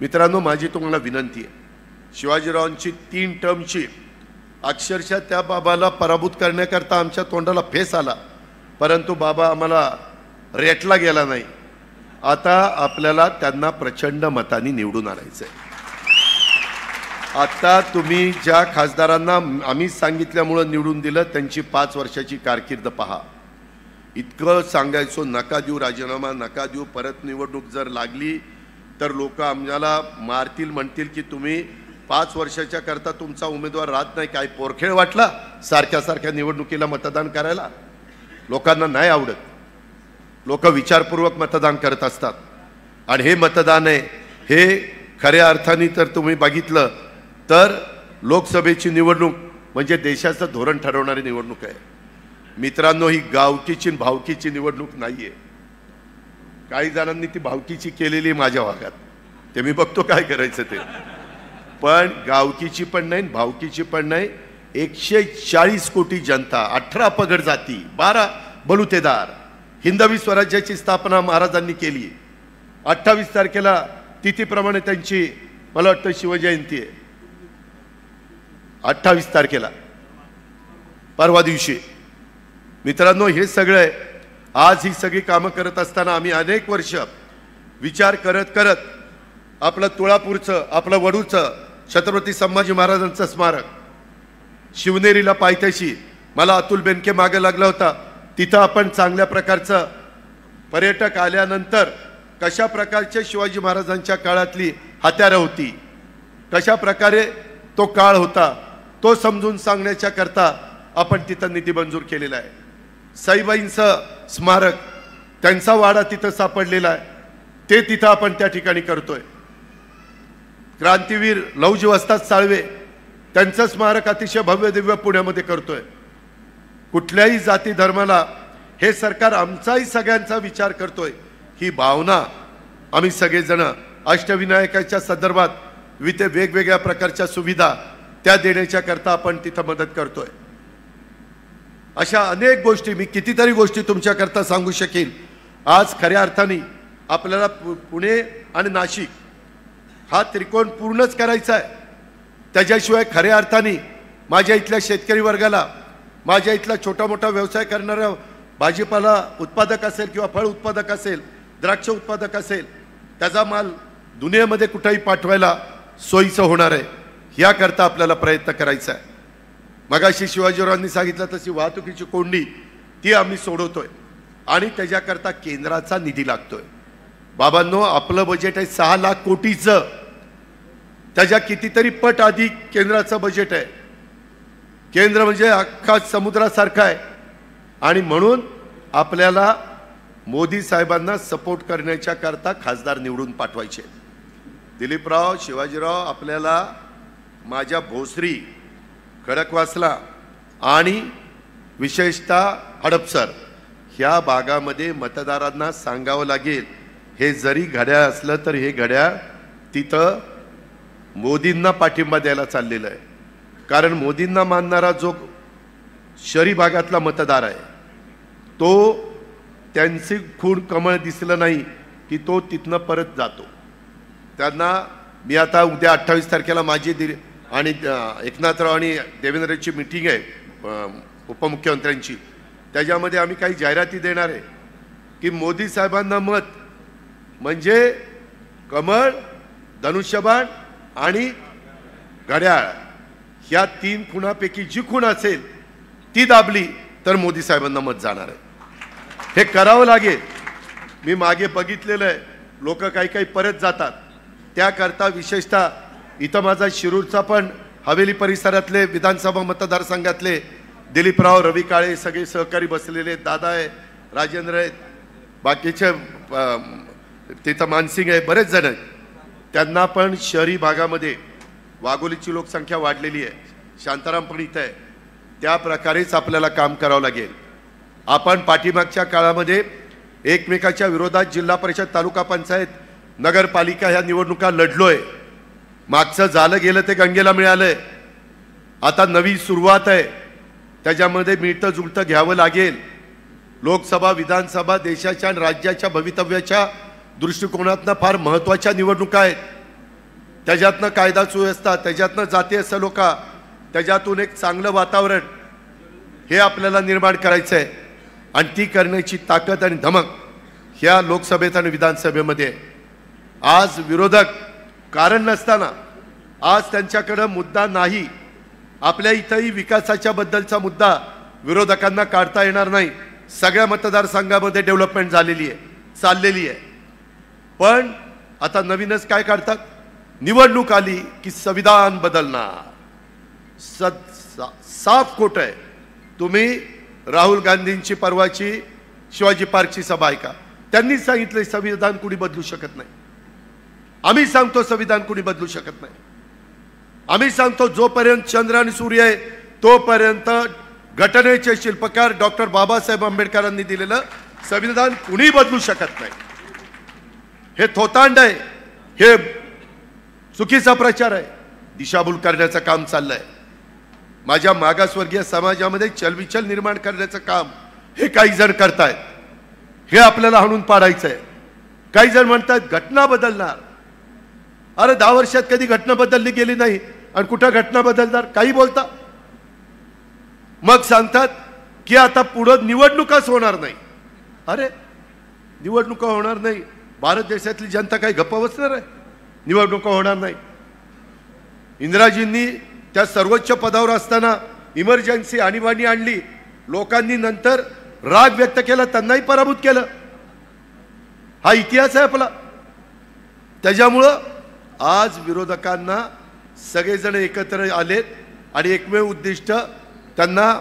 [SPEAKER 1] मित्रांनो, माझी तुम्हाला विनंती आहे, शिवाजीरावांची 3 टर्मची अक्षरशः त्या बाबाला पराभूत करण्याकरता आमच्या तोंडाला फेस आला, परंतु बाबा आम्हाला रेटला गेला नाही. आता आपल्याला त्यांना प्रचंड मतांनी निवडून आणायचं आहे. आता तुम्ही ज्या खासदारांना आम्ही सांगितल्यामुळं निवडून दिलं त्यांची 5 वर्षाची कारकीर्द पहा. इतकं सांगायचो नका देऊ राजीनामा, नका देऊ, परत निवडणूक जर लागली तर लोक आम्हाला मारतील, म्हणतील की तुम्ही 5 वर्षाच्या करता तुमचा उमेदवार राहत नाही. काय पोरखेळ वाटला सारख्या सारख्या निवडणुकीला मतदान करायला? लोकांना नाही आवडत. लोक विचारपूर्वक मतदान करत असतात आणि हे मतदान आहे हे खऱ्या अर्थाने तर तुम्ही बघितलं तर लोकसभेची निवडणूक म्हणजे देशाचं धोरण ठरवणारी निवडणूक आहे. मित्रांनो, ही गावकीची भावकीची निवडणूक नाही आहे. काही जणांनी ती भावकीची केलेली माझ्या भागात, ते मी बघतो काय करायचं ते. पण गावकीची पण नाही, भावकीची पण नाही. 140 कोटी जनता, 18 पगड जाती, 12 बलुतेदार. हिंदवी स्वराज्याची स्थापना महाराजांनी केली. 28 तारखेला तिथीप्रमाणे त्यांची मला वाटतं शिवजयंती आहे. 28 तारखेला परवा दिवशी. मित्रांनो, हे सगळं आज ही सगळी कामं करत असताना आम्ही अनेक वर्ष विचार करत करत आपलं तुळापूरचं, आपलं वडूचं छत्रपती संभाजी महाराजांचं स्मारक, शिवनेरीला पायथ्याशी मला अतुल बेनके मागे लागला होता. तिथं आपण चांगल्या प्रकारचं पर्यटक आल्यानंतर कशा प्रकारचे शिवाजी महाराजांच्या काळातली हत्यारं होती, कशा प्रकारे तो काळ होता, तो समजून सांगण्याच्या करता आपण तिथं निधी मंजूर केलेला आहे. साईबाईंचं स्मारक, त्यांचा वाडा तिथं सापडलेला आहे, ते तिथं आपण त्या ठिकाणी करतोय. क्रांतीवीर लौजी वस्ताद साळवे त्यांचं स्मारक अतिशय भव्य दिव्य पुण्यामध्ये करतोय. कुठल्याही जाती धर्माला हे सरकार आमचाही सगळ्यांचा विचार करतोय, ही भावना आम्ही सगळेजण अष्टविनायकाच्या संदर्भात विविध वेगवेगळ्या प्रकारच्या सुविधा त्या देण्याच्या करता आपण तिथं मदत करतोय। अशा अनेक गोष्टी, मी कितीतरी गोष्टी तुमच्याकरता सांगू शकेल। आज खऱ्या अर्थाने आपल्याला पुणे आणि नाशिक हा त्रिकोण पूर्णच करायचा आहे। त्याच्याशिवाय खऱ्या अर्थाने माझ्या इथल्या शेतकरी वर्गाला, माझ्या इथला छोटा मोठा व्यवसाय करणारा भाजीपाला उत्पादक असेल किंवा फळ उत्पादक असेल, द्राक्ष उत्पादक असेल, त्याचा माल दुनियेमध्ये कुठेही पाठवायला सोयीचं होणार आहे। याकरता आपल्याला प्रयत्न करायचा आहे। मगाशी शिवाजीरावांनी सांगितलं तशी वाहतुकीची कोंडी ती आम्ही सोडवतोय आणि त्याच्याकरता केंद्राचा निधी लागतोय। बाबांनो, आपलं बजेट आहे 6 लाख कोटीचं, त्याच्या कितीतरी पट अधिक केंद्राचं बजेट आहे। केंद्र म्हणजे अख्खा समुद्रासारखा आहे आणि म्हणून आपल्याला मोदी साहेबांना सपोर्ट करण्याच्या करता खासदार निवडून पाठवायचे। दिलीपराव, शिवाजीराव, आपल्याला माझ्या भोसरी, खडकवासला आणि विशेषतः हडपसर ह्या भागामध्ये मतदारांना सांगावं लागेल, हे जरी घड्याळ असलं तर हे घड्याळ तिथं मोदींना पाठिंबा द्यायला चाललेलं आहे। कारण मोदींना मानणारा जो शहरी भागातला मतदार आहे तो त्यांची खूण कमळ दिसलं नाही की तो तिथनं परत जातो। त्यांना मी आता उद्या 28 तारखेला माझी आणि एकनाथराव आणि देवेंद्रची मीटिंग आहे उपमुख्यमंत्र्यांची, त्याच्यामध्ये आम्ही काही जाहिराती देणार आहे की मोदी साहेबांना मत म्हणजे कमळ, धनुष्यबाण आणि घड्याळ, ह्या 3 खुणापैकी जी खूण असेल ती दाबली तर मोदी साहेबांना मत जाणार आहे। हे करावं लागेल। मी मागे बघितलेलं आहे, लोक काही काही परत जातात। त्याकरता विशेषतः इथं माझा शिरूरचा पण हवेली परिसरातले विधानसभा मतदारसंघातले दिलीपराव, रवी काळे सगळे सहकारी बसलेले, दादा आहे, राजेंद्र आहेत, बाकीचे तिथं मानसिंग आहे, बरेच जण आहेत। त्यांना पण शहरी भागामध्ये वाघोलीची लोकसंख्या वाढलेली आहे, शांताराम पण इथं आहे, त्या प्रकारेच आपल्याला काम करावं लागेल। आपण पाठीमागच्या काळामध्ये एकमेकाच्या विरोधात जिल्हा परिषद, तालुका पंचायत, नगरपालिका ह्या निवडणुका लढलोय। मागचं झालं गेलं ते गंगेला मिळालंय, आता नवी सुरुवात आहे, त्याच्यामध्ये मिळतं जुळतं घ्यावं लागेल। लोकसभा, विधानसभा देशाच्या आणि राज्याच्या भवितव्याच्या दृष्टिकोनातनं फार महत्त्वाच्या निवडणुका आहेत। त्याच्यातनं कायदा सुव्यवस्था, त्याच्यातनं जातीय सलोखा, त्याच्यातून एक चांगलं वातावरण हे आपल्याला निर्माण करायचं आहे आणि ती करण्याची ताकद आणि धमक ह्या लोकसभेत आणि विधानसभेमध्ये। आज विरोधक कारण नसताना, आज त्यांच्याकडे मुद्दा नाही, आपल्या इथंही विकासाच्या बद्दलचा मुद्दा विरोधकांना काढता येणार नाही। सगळ्या मतदारसंघामध्ये डेव्हलपमेंट झालेली आहे, चाललेली आहे, पण आता नवीनच काय काढतात, निवडणूक आली की संविधान बदलणार। साफ खोट आहे। तुम्ही राहुल गांधींची परवाची शिवाजी पार्कची सभा ऐका, त्यांनी सांगितलं संविधान कुणी बदलू शकत नाही। आम्ही सांगतो संविधान कुणी बदलू शकत नाही। आम्ही सांगतो जोपर्यंत चंद्र आणि सूर्य आहे तोपर्यंत घटनेचे शिल्पकार डॉक्टर बाबासाहेब आंबेडकरांनी दिलेलं संविधान कुणी बदलू शकत नाही। हे थोतांड आहे, हे चुकीचा प्रचार आहे, दिशाभूल करण्याचं काम चाललंय। माझ्या मागासवर्गीय समाजामध्ये चलबिचल निर्माण करण्याचं काम हे काही जण करतायत, हे आपल्याला हाणून पाडायचं आहे। काही जण म्हणतात घटना बदलणार, अरे 10 वर्षात कधी घटना बदलली गेली नाही आणि कुठं घटना बदलणार, काही बोलता। मग सांगतात की आता पुढे निवडणुकाच होणार नाही। अरे निवडणुका होणार नाही, भारत देशातली जनता काही गप्प बसणार आहे? निवडणुका होणार नाही। इंदिराजींनी त्या सर्वोच्च पदावर असताना इमर्जन्सी आणीबाणी आणली, लोकांनी नंतर राग व्यक्त केला, त्यांनाही पराभूत केलं। हा इतिहास आहे आपला। त्याच्यामुळं आज विरोधकांना सगळेजण एकत्र आलेत आणि एकमेव उद्दिष्ट त्यांना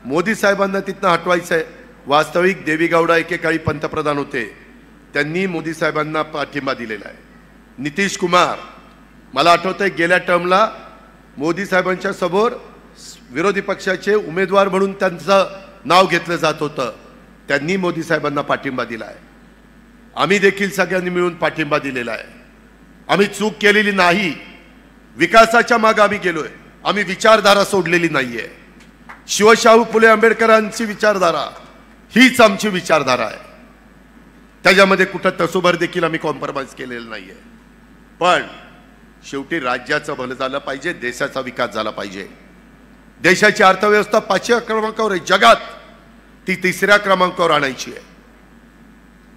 [SPEAKER 1] मोदी साहेबांना तिथनं हटवायचं आहे। वास्तविक देवेगौडा एकेकाळी पंतप्रधान होते, त्यांनी मोदी साहेबांना पाठिंबा दिलेला आहे। नितीश कुमार, मला आठवतंय गेल्या टर्मला मोदी साहेबांच्या समोर विरोधी पक्षाचे उमेदवार म्हणून त्यांचं नाव घेतलं जात होतं, त्यांनी मोदी साहेबांना पाठिंबा दिला आहे। आम्ही देखील सगळ्यांनी मिळून पाठिंबा दिलेला आहे। आम्ही चूक केलेली नाही, विकासाच्या मागे आम्ही गेलोय. आम्ही विचारधारा सोडलेली नाहीये. शिवशाहू फुले आंबेडकरांची विचारधारा हीच आमची विचारधारा आहे. त्याच्यामध्ये कुठं तसोभर देखील आम्ही कॉम्प्रोमाइज केलेलं नाहीये. पण शेवटी राज्याचं भलं झालं पाहिजे, देशाचा विकास झाला पाहिजे. देशाची अर्थव्यवस्था 5व्या क्रमांकावर आहे जगात, ती 3ऱ्या क्रमांकावर आणायची आहे.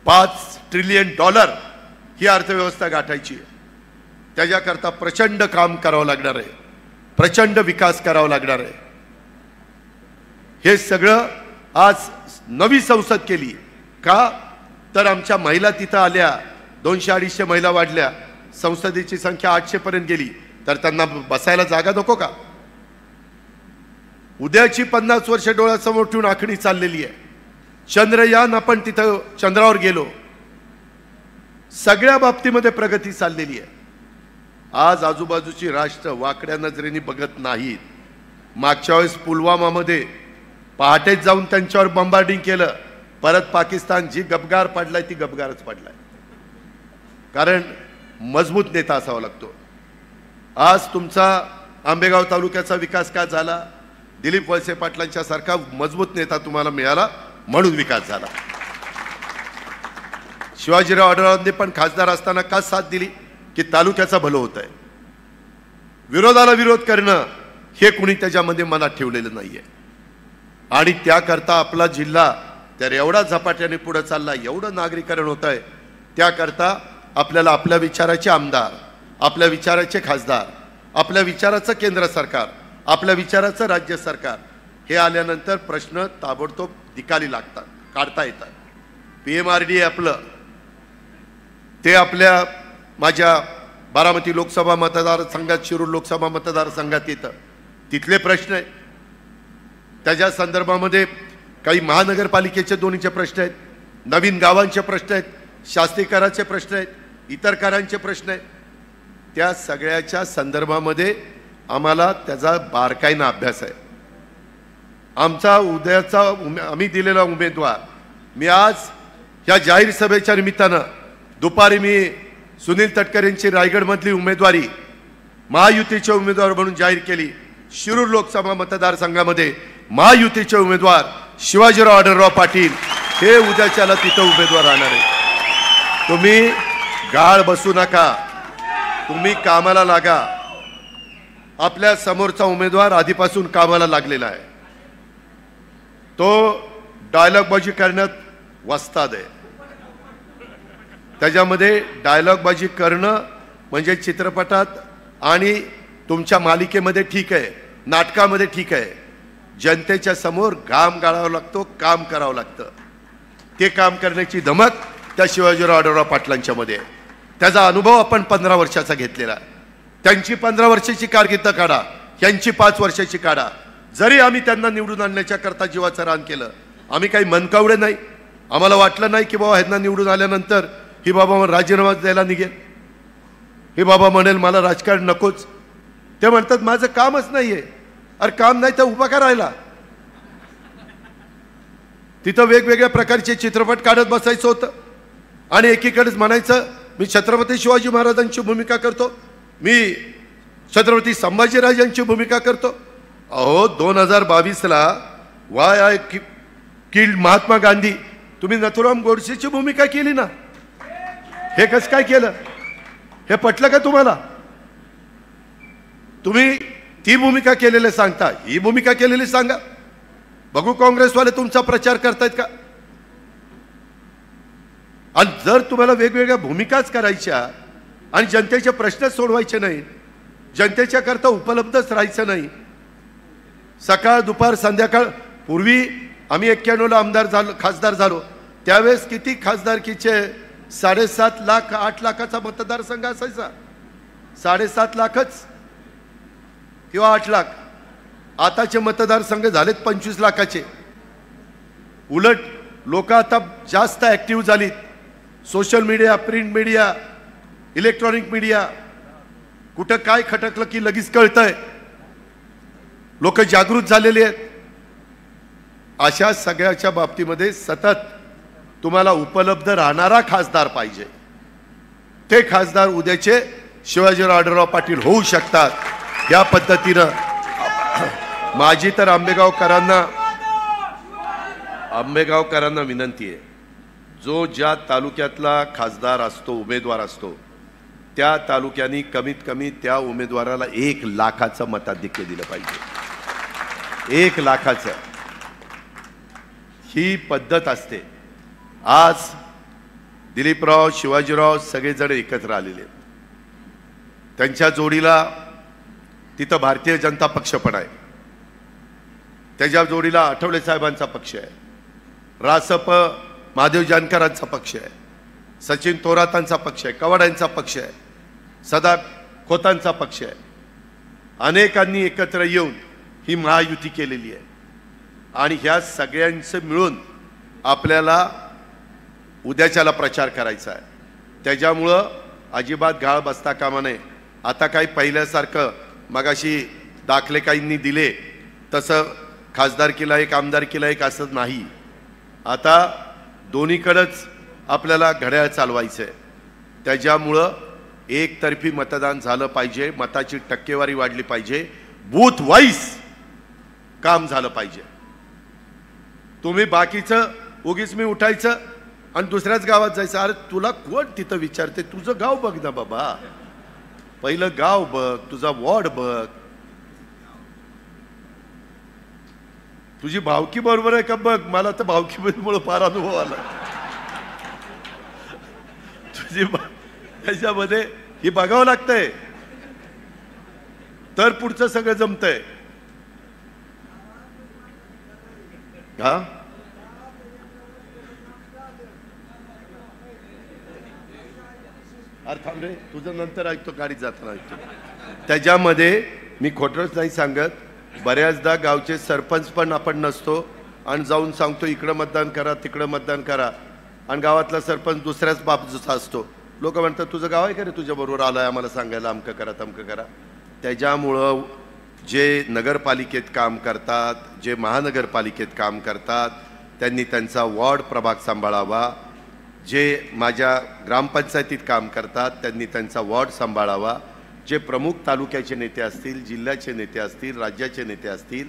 [SPEAKER 1] $5 ट्रिलियन ही अर्थव्यवस्था गाठायची आहे. त्याच्याकरता प्रचंड काम करावं लागणार आहे, प्रचंड विकास करावा लागणार आहे. हे सगळं आज नवी संसद केली का, तर आमच्या महिला तिथं आल्या, 200-250 महिला वाढल्या, संसदेची संख्या 800 पर्यंत गेली, तर त्यांना बसायला जागा नको का? उद्याची 50 वर्ष डोळ्यासमोर ठेवून आखणी चाललेली आहे. चंद्रयान आपण तिथं चंद्रावर गेलो, सगळ्या बाबतीमध्ये प्रगती चाललेली आहे. आज आजूबाजूची राष्ट्र वाकड्या नजरेने बघत नाहीत. मागच्या वेळेस पुलवामामध्ये पहाटेच जाऊन त्यांच्यावर बॉम्बार्डिंग केलं, परत पाकिस्तान जी गबगार पडलाय ती गबगारच पडलाय. कारण मजबूत नेता असावा लागतो. आज तुमचा आंबेगाव तालुक्याचा विकास का झाला? दिलीप वळसे पाटलांच्या सारखा मजबूत नेता तुम्हाला मिळाला म्हणून विकास झाला. शिवाजीराव आढळरावांनी पण खासदार असताना का साथ दिली की तालुक्याचा भलं होत आहे. विरोधाला विरोध करणं हे कुणी त्याच्यामध्ये मनात ठेवलेलं नाहीये. आणि त्याकरता आपला जिल्हा तर एवढा झपाट्याने पुढे चालला, एवढं नागरीकरण होत आहे. त्याकरता आपल्याला आपल्या विचाराचे आमदार, आपल्या विचाराचे खासदार, आपल्या विचाराचं केंद्र सरकार, आपल्या विचाराचं राज्य सरकार हे आल्यानंतर प्रश्न ताबडतोब निकाली लागतात, काढता येतात. PMRD आपलं ते आपल्या माझ्या बारामती लोकसभा मतदारसंघात, शिरूर लोकसभा मतदारसंघात येतं. तिथले प्रश्न आहेत, त्याच्या संदर्भामध्ये काही महानगरपालिकेचे दोन्हीचे प्रश्न आहेत, नवीन गावांचे प्रश्न आहेत, शास्त्रीकराचे प्रश्न आहेत, इतर करांचे प्रश्न आहेत. त्या सगळ्याच्या संदर्भामध्ये आम्हाला त्याचा बारकाईनं अभ्यास आहे. आमचा उद्याचा आम्ही दिलेला उमेदवार, मी आज ह्या जाहीर सभेच्या निमित्तानं दुपारी मी सुनील तटकरेंची रायगडमधली उमेदवारी महायुतीचे उमेदवार म्हणून जाहीर केली. शिरूर लोकसभा मतदारसंघामध्ये महायुतीचे उमेदवार शिवाजीराव आढळराव पाटील हे उद्याच्याला तिथं उमेदवार राहणार आहे. तुम्ही गाळ बसू नका, तुम्ही कामाला लागा. आपल्या समोरचा उमेदवार आधीपासून कामाला लागलेला आहे. तो डायलॉगबाजी करण्यात वस्ताद आहे. त्याच्यामध्ये डायलॉगबाजी करणं म्हणजे चित्रपटात आणि तुमच्या मालिकेमध्ये ठीक आहे, नाटकामध्ये ठीक आहे. जनतेच्या समोर घाम गाळावा लागतो, काम करावं लागतं. ते काम करण्याची धमक त्या शिवाजीराव आढळराव पाटलांच्यामध्ये आहे. त्याचा अनुभव आपण 15 वर्षाचा घेतलेला आहे. त्यांची 15 वर्षाची कारकीर्द काढा, यांची 5 वर्षाची काढा. जरी आम्ही त्यांना निवडून आणण्याच्या करता जीवाचं रान केलं, आम्ही काही मनकावडे नाही. आम्हाला वाटलं नाही की बाबा ह्यांना निवडून आल्यानंतर ही बाबा राजीनामा द्यायला निघेल, हे बाबा म्हणेल मला राजकारण नकोच. ते म्हणतात माझं कामच नाहीये. अरे काम नाही तर उभा का राहिला? तिथं वेगवेगळ्या प्रकारचे चित्रपट काढत बसायचं होतं आणि एकीकडेच म्हणायचं मी छत्रपती शिवाजी महाराजांची भूमिका करतो, मी छत्रपती संभाजीराजांची भूमिका करतो. अहो 2022ला why I killed Mahatma Gandhi, तुम्ही नथुराम गोडसेची भूमिका केली ना. हे कसं काय केलं? हे पटलं का तुम्हाला? तुम्ही ती भूमिका केलेली सांगता, ही भूमिका केलेली सांगा. बघू काँग्रेसवाले तुमचा प्रचार करतायत का? आणि जर तुम्हाला वेगवेगळ्या भूमिकाच करायच्या आणि जनतेचे प्रश्न सोडवायचे नाही, जनतेच्या करता उपलब्धच राहायचं नाही, सकाळ दुपार संध्याकाळ. पूर्वी आम्ही 91ला आमदार झालो, खासदार झालो, त्यावेळेस किती खासदारकीचे 7.5 लाख 8 लाखाचा मतदारसंघ असायचा. 7.5 लाखच किंवा 8 लाख. आताचे मतदारसंघ झालेत 25 लाखाचे. उलट लोक आता जास्त ॲक्टिव्ह झालीत. Social media, print media, electronic media, कुठं काय खटकलं की लगेच कळतंय. लोक जागृत झालेले आहेत. अशा सगळ्याच्या बाबतीमध्ये सतत तुम्हाला उपलब्ध राहणारा खासदार पाहिजे. ते खासदार उद्याचे शिवाजीराव आढळराव पाटील होऊ शकतात। या पद्धतीनं माझी तर आंबेगावकरांना विनंती आहे, जो ज्या तालुक्यातला खासदार असतो, उमेदवार असतो, त्या तालुक्यांनी कमीत कमी त्या उमेदवाराला 1 लाखाचं मताधिक्य दिलं पाहिजे। 1 लाखाचं ही पद्धत असते। आज दिलीपराव, शिवाजीराव सगळेजण एकत्र आलेले आहेत। त्यांच्या जोडीला तिथं भारतीय जनता पक्ष पण आहे, त्याच्या जोडीला आठवले साहेबांचा पक्ष आहे, रासप महादेव जानकरांचा पक्ष आहे, सचिन थोरातांचा पक्ष आहे, कवाडांचा पक्ष आहे, सदा खोतांचा पक्ष आहे। अनेकांनी एकत्र येऊन ही महायुती केलेली आहे आणि ह्या सगळ्यांचं मिळून आपल्याला उद्याच्याला प्रचार करायचा आहे। त्याच्यामुळं अजिबात गाळ बसता कामा नये। आता काही पहिल्यासारखं मगाशी दाखले काहींनी दिले तसं खासदारकीला एक, आमदारकीला एक असं नाही। आता दोन्हीकडेच आपल्याला घड्याळ चालवायचं आहे। त्याच्यामुळं एकतर्फी मतदान झालं पाहिजे, मताची टक्केवारी वाढली पाहिजे, बूथ वाईज काम झालं पाहिजे। तुम्ही बाकीचं उगीच मी उठायचं आणि दुसऱ्याच गावात जायचं, अरे तुला कोण तिथं विचारते, तुझं गाव बघ ना बाबा, पहिलं गाव बघ, तुझा वॉर्ड बघ, तुझी भावकी बरोबर आहे का बघ। मला तर भावकीमुळे फार अनुभव आला। तुझी त्याच्यामध्ये ही बघावं लागतंय तर पुढचं सगळं जमतंय। हा अरे थांब रे, तुझं नंतर ऐकतो, गाडीत जाताना ऐकतो। त्याच्यामध्ये मी खोटंच नाही सांगत, बऱ्याचदा गावचे सरपंच पण आपण नसतो आणि जाऊन सांगतो इकडं मतदान करा, तिकडं मतदान करा, आणि गावातला सरपंच दुसऱ्याच बाजूचा असतो। लोक म्हणतात तुझं गाव आहे का रे, तुझ्याबरोबर आलं आहे आम्हाला सांगायला, अमकं करा तमकं करा। त्याच्यामुळं जे नगरपालिकेत काम करतात, जे महानगरपालिकेत काम करतात, त्यांनी त्यांचा वॉर्ड प्रभाग सांभाळावा। जे माझ्या ग्रामपंचायतीत काम करतात त्यांनी त्यांचा वॉर्ड सांभाळावा। जे प्रमुख तालुक्याचे नेते असतील, जिल्ह्याचे नेते असतील, राज्याचे नेते असतील,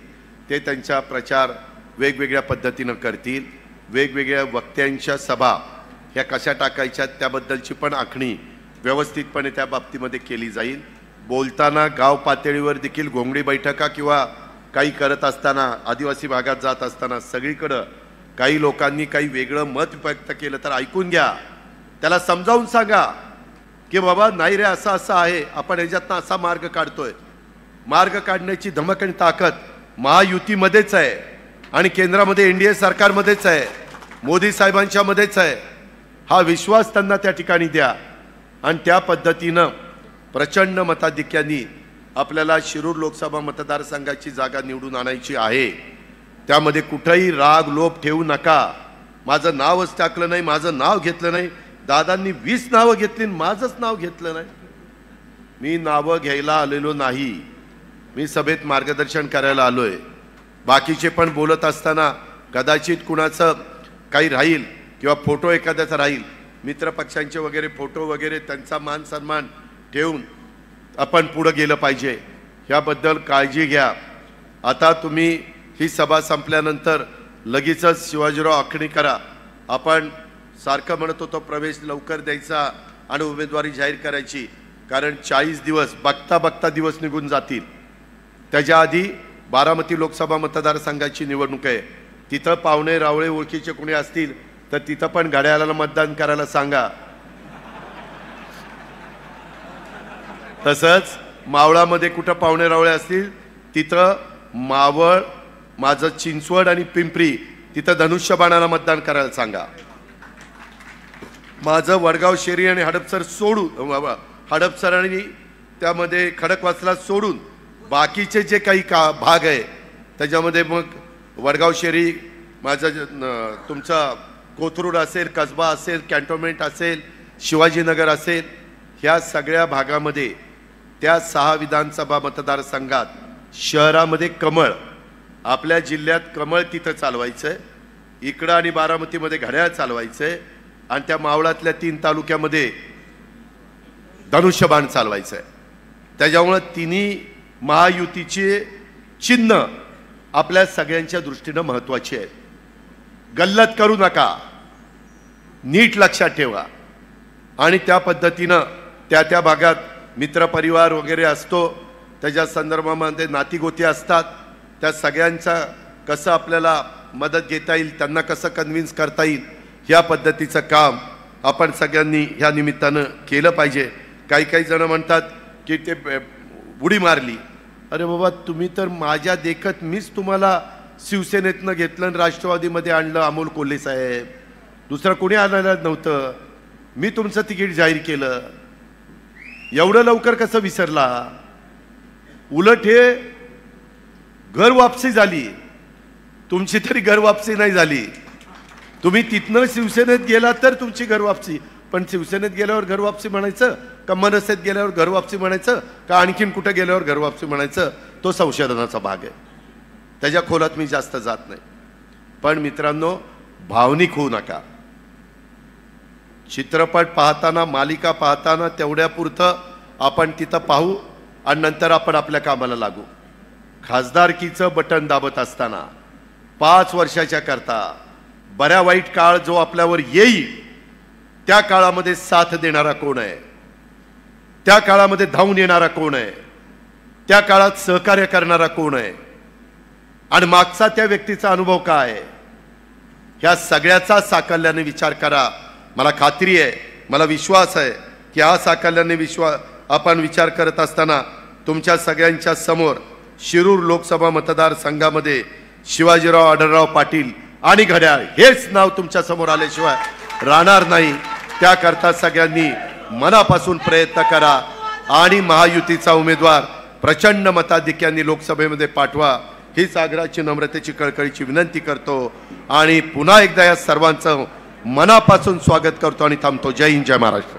[SPEAKER 1] ते त्यांचा प्रचार वेगवेगळ्या पद्धतीनं करतील। वेगवेगळ्या वक्त्यांच्या सभा ह्या कशा टाकायच्या त्याबद्दलची पण आखणी व्यवस्थितपणे त्या बाबतीमध्ये केली जाईल। बोलताना गाव पातळीवर देखील घोंगडी बैठका किंवा काही करत असताना, आदिवासी भागात जात असताना सगळीकडं काही लोकांनी काही वेगळं मत व्यक्त केलं तर ऐकून घ्या, त्याला समजावून सांगा की बाबा नाही रे, असं असं आहे, आपण ह्याच्यातनं असा मार्ग काढतोय। मार्ग काढण्याची धमक आणि ताकद महायुतीमध्येच आहे आणि केंद्रामध्ये NDA सरकारमध्येच आहे, मोदी साहेबांच्या मध्येच आहे। हा विश्वास त्यांना त्या ठिकाणी द्या आणि त्या पद्धतीनं प्रचंड मताधिक्यांनी आपल्याला शिरूर लोकसभा मतदारसंघाची जागा निवडून आणायची आहे। त्यामध्ये कुठेही राग लोभ ठेवू नका। माझं नावच टाकलं नाही, माझं नाव घेतलं नाही, दादांनी 20 नावं घेतली, माझंच नाव घेतलं नाही। मी नावं घ्यायला आलेलो नाही, मी सभेत मार्गदर्शन करायला आलोय। बाकीचे पण बोलत असताना कदाचित कुणाचं काही राहील किंवा फोटो एखाद्याचा राहील, मित्रपक्षांचे वगैरे फोटो वगैरे, त्यांचा मान सन्मान ठेवून आपण पुढे गेलं पाहिजे, याबद्दल काळजी घ्या। आता तुम्ही ही सभा संपल्यानंतर लगेचच शिवाजीराव आखणी करा। आपण सारखं म्हणत होतो प्रवेश लवकर द्यायचा आणि उमेदवारी जाहीर करायची, कारण 40 दिवस बघता बघता दिवस निघून जातील। त्याच्या आधी बारामती लोकसभा मतदारसंघाची निवडणूक आहे, तिथं पाहुणे रावळे ओळखीचे कोणी असतील तर तिथं पण घड्याळाला मतदान करायला सांगा। तसंच मावळामध्ये कुठं पाहुणे रावळे असतील तिथं मावळ, माझं चिंचवड आणि पिंपरी तिथं धनुष्यबाणाला मतदान करायला सांगा। माझं वडगाव शेरी आणि हडपसर सोडून, हडपसर आणि त्यामध्ये खडकवासला सोडून बाकीचे जे काही भाग आहे त्याच्यामध्ये मग वडगाव शेरी माझं, तुमचा कोथरूड असेल, कसबा असेल, कॅन्टोन्मेंट असेल, शिवाजीनगर असेल, ह्या सगळ्या भागामध्ये त्या 6 विधानसभा मतदारसंघात शहरामध्ये कमळ, आपल्या जिल्ह्यात कमळ तिथं चालवायचं आहे, इकडं आणि बारामतीमध्ये घड्याळ चालवायचं आहे, आणि त्या मावळातल्या 3 तालुक्यामध्ये धनुष्यबाण चालवायचं आहे. त्याच्यामुळं तिन्ही महायुतीचे चिन्ह आपल्या सगळ्यांच्या दृष्टीनं महत्त्वाची आहे. गल्लत करू नका, नीट लक्षात ठेवा. आणि त्या पद्धतीनं त्या भागात मित्रपरिवार वगैरे असतो, त्याच्या संदर्भामध्ये नातीगोती असतात, त्या सगळ्यांचा कसं आपल्याला मदत घेता येईल, त्यांना कसं कन्व्हिन्स करता येईल, ह्या पद्धतीचं काम आपण सगळ्यांनी ह्या निमित्तानं केलं पाहिजे. काही जण म्हणतात की ते उडी मारली. अरे बाबा, तुम्ही तर माझ्या देखत मीच तुम्हाला शिवसेनेतनं घेतलं आणि राष्ट्रवादीमध्ये आणलं अमोल कोल्हे साहेब. दुसरं कोणी आणायला नव्हतं. मी तुमचं तिकीट जाहीर केलं. एवढं लवकर कसं विसरला? उलट हे घर वापसी झाली. तुमची तरी घर वापसी नाही झाली. तुम्ही तिथनं शिवसेनेत गेला तर तुमची घर वापसी, पण शिवसेनेत गेल्यावर घर वापसी म्हणायचं का मनसेत गेल्यावर घर वापसी म्हणायचं का आणखीन कुठं गेल्यावर घर वापसी म्हणायचं, तो संशोधनाचा भाग आहे. त्याच्या खोलात मी जास्त जात नाही. पण मित्रांनो, भावनिक होऊ नका. चित्रपट पाहताना, मालिका पाहताना तेवढ्यापुरतं आपण तिथं पाहू आणि नंतर आपण आपल्या कामाला लागू. खासदारकीचं बटन दाबत असताना 5 वर्षाच्या करता बऱ्या वाईट काळ जो आपल्यावर येईल, त्या काळामध्ये साथ देणारा कोण आहे, त्या काळामध्ये धावून येणारा कोण आहे, त्या काळात सहकार्य करणारा कोण आहे आणि मागचा त्या व्यक्तीचा अनुभव काय आहे, ह्या सगळ्याचा साकल्याने विचार करा. मला खात्री आहे, मला विश्वास आहे की हा साकल्याने आपण विचार करत असताना तुमच्या सगळ्यांच्या समोर शिरूर लोकसभा मतदारसंघामध्ये शिवाजीराव आढळराव पाटील आणि घड्याळ हेच नाव तुमच्या समोर आल्याशिवाय राहणार नाही. त्याकरता सगळ्यांनी मनापासून प्रयत्न करा आणि महायुतीचा उमेदवार प्रचंड मताधिक्यांनी लोकसभेमध्ये पाठवा, हीच आग्रहाची, नम्रतेची, कळकळीची विनंती करतो आणि पुन्हा एकदा या सर्वांचं मनापासून स्वागत करतो आणि थांबतो. जय हिंद, जय महाराष्ट्र.